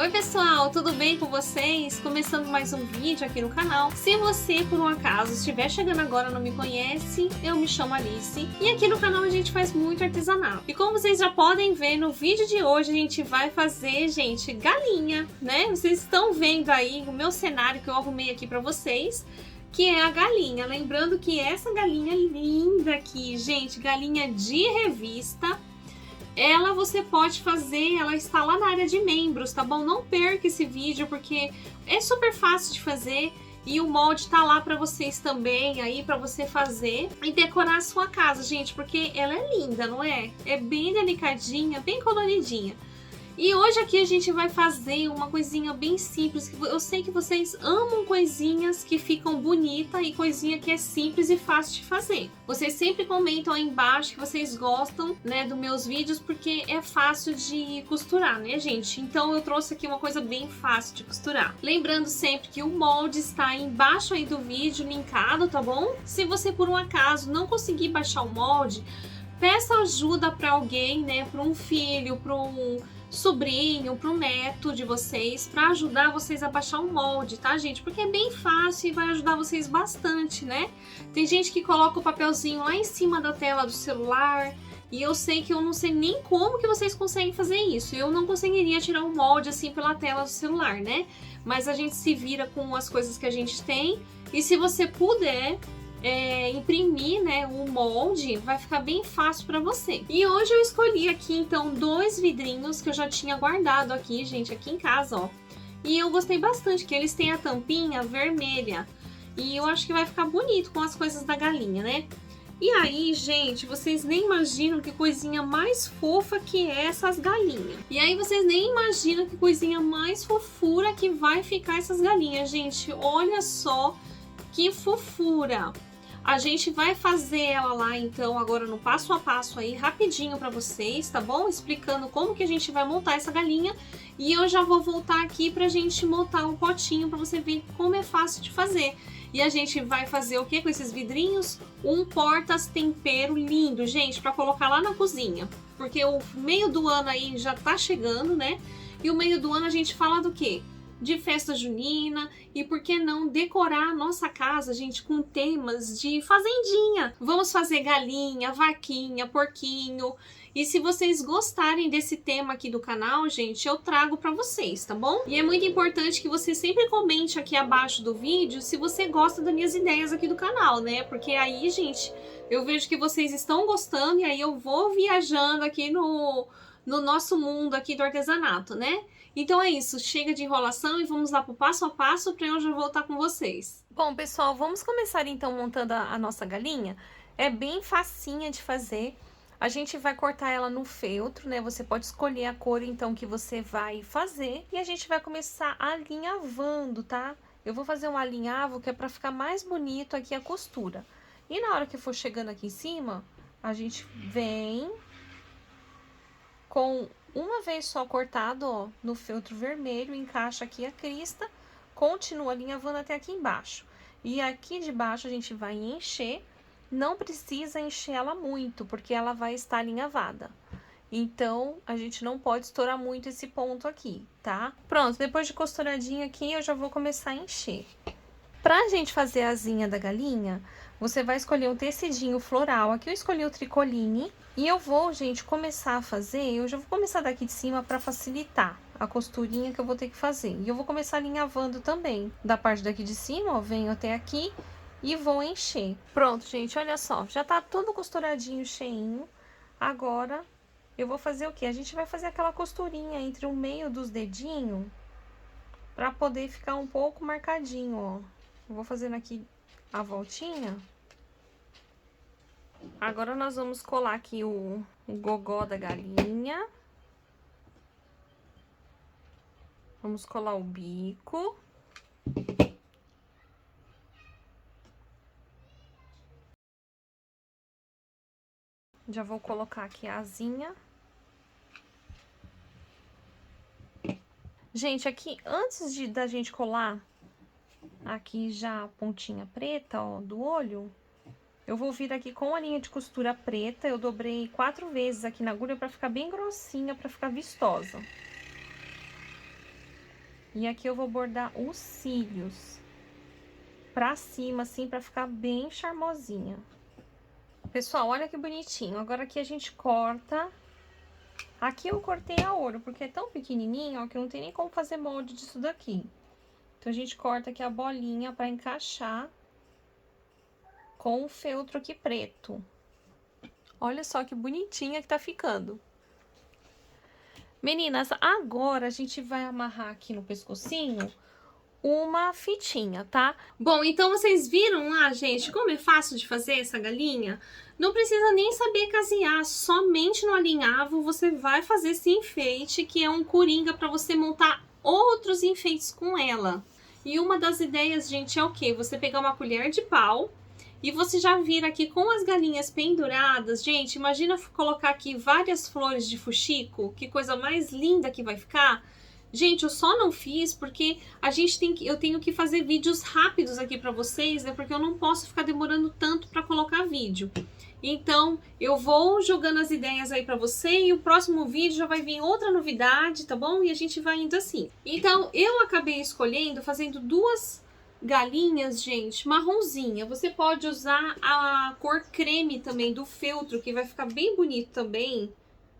Oi pessoal, tudo bem com vocês? Começando mais um vídeo aqui no canal. Se você por um acaso estiver chegando agora e não me conhece, eu me chamo Alice e aqui no canal a gente faz muito artesanato. E como vocês já podem ver no vídeo de hoje, a gente vai fazer, gente, galinha, né? Vocês estão vendo aí o meu cenário que eu arrumei aqui pra vocês, que é a galinha. Lembrando que essa galinha linda aqui, gente, galinha de revista, ela você pode fazer, ela está lá na área de membros, tá bom? Não perca esse vídeo porque é super fácil de fazer e o molde tá lá para vocês também, aí para você fazer e decorar a sua casa, gente, porque ela é linda, não é? É bem delicadinha, bem coloridinha. E hoje aqui a gente vai fazer uma coisinha bem simples, que eu sei que vocês amam coisinhas que ficam bonitas e coisinha que é simples e fácil de fazer. Vocês sempre comentam aí embaixo que vocês gostam, né, dos meus vídeos porque é fácil de costurar, né, gente? Então eu trouxe aqui uma coisa bem fácil de costurar. Lembrando sempre que o molde está embaixo aí do vídeo, linkado, tá bom? Se você por um acaso não conseguir baixar o molde, peça ajuda para alguém, né, para um filho, para um sobrinho, para um neto de vocês, para ajudar vocês a baixar o molde, tá, gente? Porque é bem fácil e vai ajudar vocês bastante, né? Tem gente que coloca o papelzinho lá em cima da tela do celular e eu sei que eu não sei nem como que vocês conseguem fazer isso. Eu não conseguiria tirar o molde assim pela tela do celular, né? Mas a gente se vira com as coisas que a gente tem e se você puder imprimir, né, o molde, vai ficar bem fácil para você. E hoje eu escolhi aqui então 2 vidrinhos que eu já tinha guardado aqui, gente, aqui em casa, ó. E eu gostei bastante que eles têm a tampinha vermelha e eu acho que vai ficar bonito com as coisas da galinha, né? E aí, gente, vocês nem imaginam que coisinha mais fofa que é essas galinhas. E aí vocês nem imaginam que coisinha mais fofura que vai ficar essas galinhas, gente. Olha só que fofura! A gente vai fazer ela lá então agora no passo a passo aí rapidinho para vocês, tá bom? Explicando como que a gente vai montar essa galinha e eu já vou voltar aqui pra gente montar um potinho para você ver como é fácil de fazer. E a gente vai fazer o que com esses vidrinhos? Um porta-tempero lindo, gente, para colocar lá na cozinha. Porque o meio do ano aí já tá chegando, né? E o meio do ano a gente fala do quê? De festa junina e por que não decorar a nossa casa, gente, com temas de fazendinha. Vamos fazer galinha, vaquinha, porquinho. E se vocês gostarem desse tema aqui do canal, gente, eu trago para vocês, tá bom? E é muito importante que você sempre comente aqui abaixo do vídeo se você gosta das minhas ideias aqui do canal, né? Porque aí, gente, eu vejo que vocês estão gostando e aí eu vou viajando aqui no nosso mundo aqui do artesanato, né? Então é isso, chega de enrolação e vamos lá pro passo a passo para eu já voltar com vocês. Bom, pessoal, vamos começar então montando a nossa galinha. É bem facinha de fazer. A gente vai cortar ela no feltro, né? Você pode escolher a cor então que você vai fazer e a gente vai começar alinhavando, tá? Eu vou fazer um alinhavo que é para ficar mais bonito aqui a costura. E na hora que for chegando aqui em cima, a gente vem com uma vez só cortado, ó, no feltro vermelho, encaixa aqui a crista, continua alinhavando até aqui embaixo. E aqui de baixo a gente vai encher, não precisa encher ela muito, porque ela vai estar alinhavada. Então, a gente não pode estourar muito esse ponto aqui, tá? Pronto, depois de costuradinho aqui, eu já vou começar a encher. Pra gente fazer a asinha da galinha, você vai escolher um tecidinho floral. Aqui eu escolhi o tricoline. E eu vou, gente, começar a fazer, eu já vou começar daqui de cima pra facilitar a costurinha que eu vou ter que fazer. E eu vou começar alinhavando também. Da parte daqui de cima, ó, venho até aqui e vou encher. Pronto, gente, olha só, já tá tudo costuradinho, cheinho. Agora, eu vou fazer o quê? A gente vai fazer aquela costurinha entre o meio dos dedinhos pra poder ficar um pouco marcadinho, ó. Eu vou fazendo aqui a voltinha. Agora, nós vamos colar aqui o gogó da galinha. Vamos colar o bico. Já vou colocar aqui a asinha. Gente, aqui, antes da gente colar aqui já a pontinha preta, ó, do olho, eu vou vir aqui com a linha de costura preta, eu dobrei 4 vezes aqui na agulha pra ficar bem grossinha, pra ficar vistosa. E aqui eu vou bordar os cílios pra cima, assim, pra ficar bem charmosinha. Pessoal, olha que bonitinho. Agora aqui a gente corta. Aqui eu cortei a ouro, porque é tão pequenininho, ó, que não tem nem como fazer molde disso daqui. Então, a gente corta aqui a bolinha pra encaixar com o feltro aqui preto. Olha só que bonitinha que tá ficando. Meninas, agora a gente vai amarrar aqui no pescocinho uma fitinha, tá? Bom, então vocês viram lá, gente, como é fácil de fazer essa galinha? Não precisa nem saber casear, somente no alinhavo você vai fazer esse enfeite, que é um coringa para você montar outros enfeites com ela. E uma das ideias, gente, é o quê? Você pegar uma colher de pau e você já vira aqui com as galinhas penduradas. Gente, imagina colocar aqui várias flores de fuxico, que coisa mais linda que vai ficar. Gente, eu só não fiz porque eu tenho que fazer vídeos rápidos aqui pra vocês, né? Porque eu não posso ficar demorando tanto pra colocar vídeo. Então, eu vou jogando as ideias aí pra você e o próximo vídeo já vai vir outra novidade, tá bom? E a gente vai indo assim. Então, eu acabei escolhendo, fazendo duas galinhas, gente, marronzinha. Você pode usar a cor creme também do feltro, que vai ficar bem bonito também.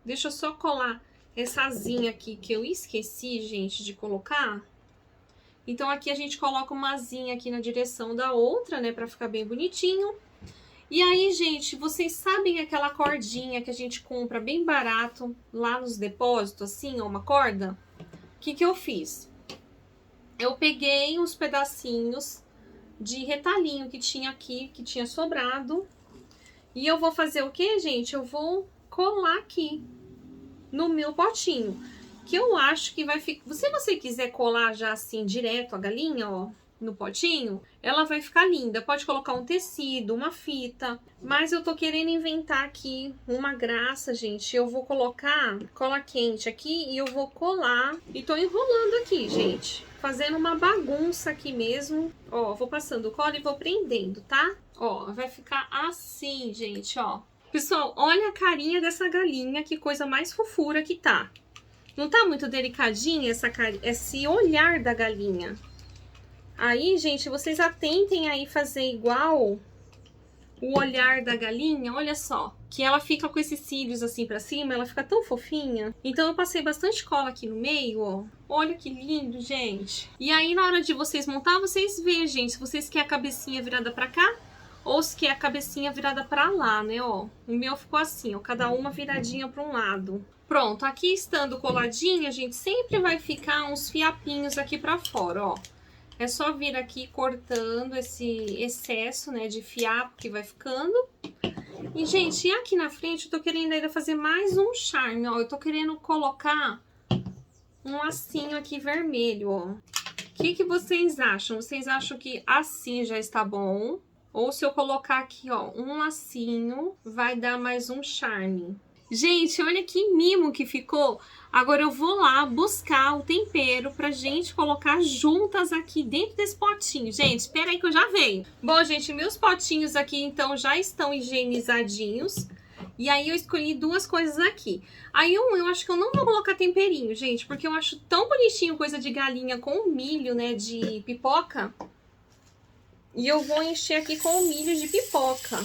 Deixa eu só colar essa asinha aqui que eu esqueci, gente, de colocar. Então, aqui a gente coloca uma asinha aqui na direção da outra, né, pra ficar bem bonitinho. E aí, gente, vocês sabem aquela cordinha que a gente compra bem barato lá nos depósitos, assim, ó, uma corda? O que que eu fiz? Eu peguei uns pedacinhos de retalhinho que tinha aqui, que tinha sobrado. E eu vou fazer o quê, gente? Eu vou colar aqui no meu potinho, que eu acho que vai ficar... Se você quiser colar já assim, direto a galinha, ó, no potinho, ela vai ficar linda. Pode colocar um tecido, uma fita, mas eu tô querendo inventar aqui uma graça, gente. Eu vou colocar cola quente aqui e eu vou colar. E tô enrolando aqui, gente, fazendo uma bagunça aqui mesmo. Ó, vou passando cola e vou prendendo, tá? Ó, vai ficar assim, gente, ó. Pessoal, olha a carinha dessa galinha, que coisa mais fofura que tá. Não tá muito delicadinha esse olhar da galinha? Aí, gente, vocês atentem aí fazer igual o olhar da galinha, olha só. Que ela fica com esses cílios assim pra cima, ela fica tão fofinha. Então eu passei bastante cola aqui no meio, ó. Olha que lindo, gente. E aí, na hora de vocês montar, vocês veem, gente, se vocês querem a cabecinha virada pra cá, ou se quer a cabecinha virada pra lá, né, ó. O meu ficou assim, ó, cada uma viradinha pra um lado. Pronto, aqui estando coladinha, gente, sempre vai ficar uns fiapinhos aqui pra fora, ó. É só vir aqui cortando esse excesso, né, de fiapo que vai ficando. E, gente, e aqui na frente eu tô querendo ainda fazer mais um charme, ó. Eu tô querendo colocar um lacinho aqui vermelho, ó. O que que vocês acham? Vocês acham que assim já está bom? Ou se eu colocar aqui, ó, um lacinho, vai dar mais um charme. Gente, olha que mimo que ficou. Agora eu vou lá buscar o tempero pra gente colocar juntas aqui dentro desse potinho. Gente, espera aí que eu já venho. Bom, gente, meus potinhos aqui, então, já estão higienizadinhos. E aí eu escolhi duas coisas aqui. Aí eu acho que eu não vou colocar temperinho, gente, porque eu acho tão bonitinho coisa de galinha com milho, né, de pipoca. E eu vou encher aqui com o milho de pipoca.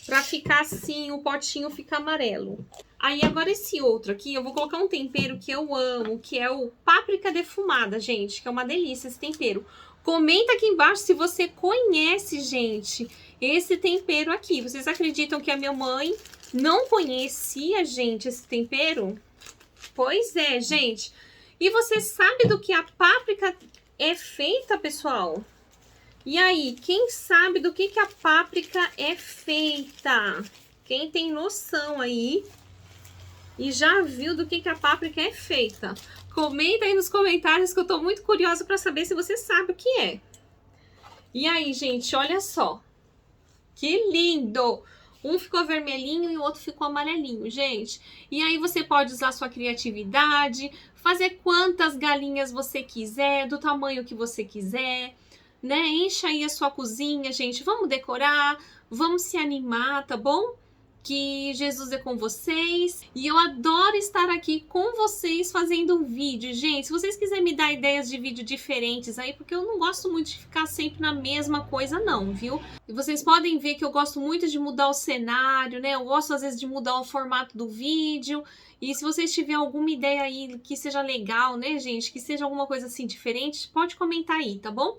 Pra ficar assim, o potinho fica amarelo. Aí agora esse outro aqui, eu vou colocar um tempero que eu amo, que é o páprica defumada, gente. Que é uma delícia esse tempero. Comenta aqui embaixo se você conhece, gente, esse tempero aqui. Vocês acreditam que a minha mãe não conhecia, gente, esse tempero? Pois é, gente. E você sabe do que a páprica é feita, pessoal? E aí, quem sabe do que a páprica é feita? Quem tem noção aí e já viu do que a páprica é feita? Comenta aí nos comentários que eu tô muito curiosa para saber se você sabe o que é. E aí, gente, olha só. Que lindo! Um ficou vermelhinho e o outro ficou amarelinho, gente. E aí você pode usar sua criatividade, fazer quantas galinhas você quiser, do tamanho que você quiser, né? Encha aí a sua cozinha, gente. Vamos decorar, vamos se animar, tá bom? que Jesus é com vocês e eu adoro estar aqui com vocês fazendo um vídeo. Gente, se vocês quiserem me dar ideias de vídeo diferentes aí, porque eu não gosto muito de ficar sempre na mesma coisa não, viu? E vocês podem ver que eu gosto muito de mudar o cenário, né? Eu gosto às vezes de mudar o formato do vídeo. E se vocês tiverem alguma ideia aí que seja legal, né, gente? Que seja alguma coisa assim diferente, pode comentar aí, tá bom?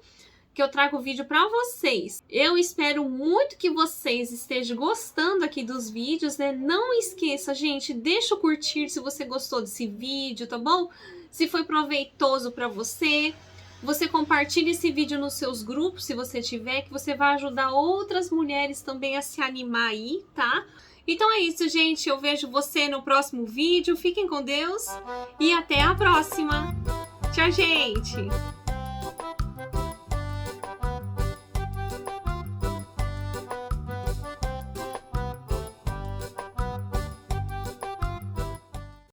Que eu trago o vídeo para vocês. Eu espero muito que vocês estejam gostando aqui dos vídeos, né? Não esqueça, gente, deixa o curtir se você gostou desse vídeo, tá bom? Se foi proveitoso para você. Você compartilha esse vídeo nos seus grupos, se você tiver, que você vai ajudar outras mulheres também a se animar aí, tá? Então é isso, gente. Eu vejo você no próximo vídeo. Fiquem com Deus e até a próxima. Tchau, gente!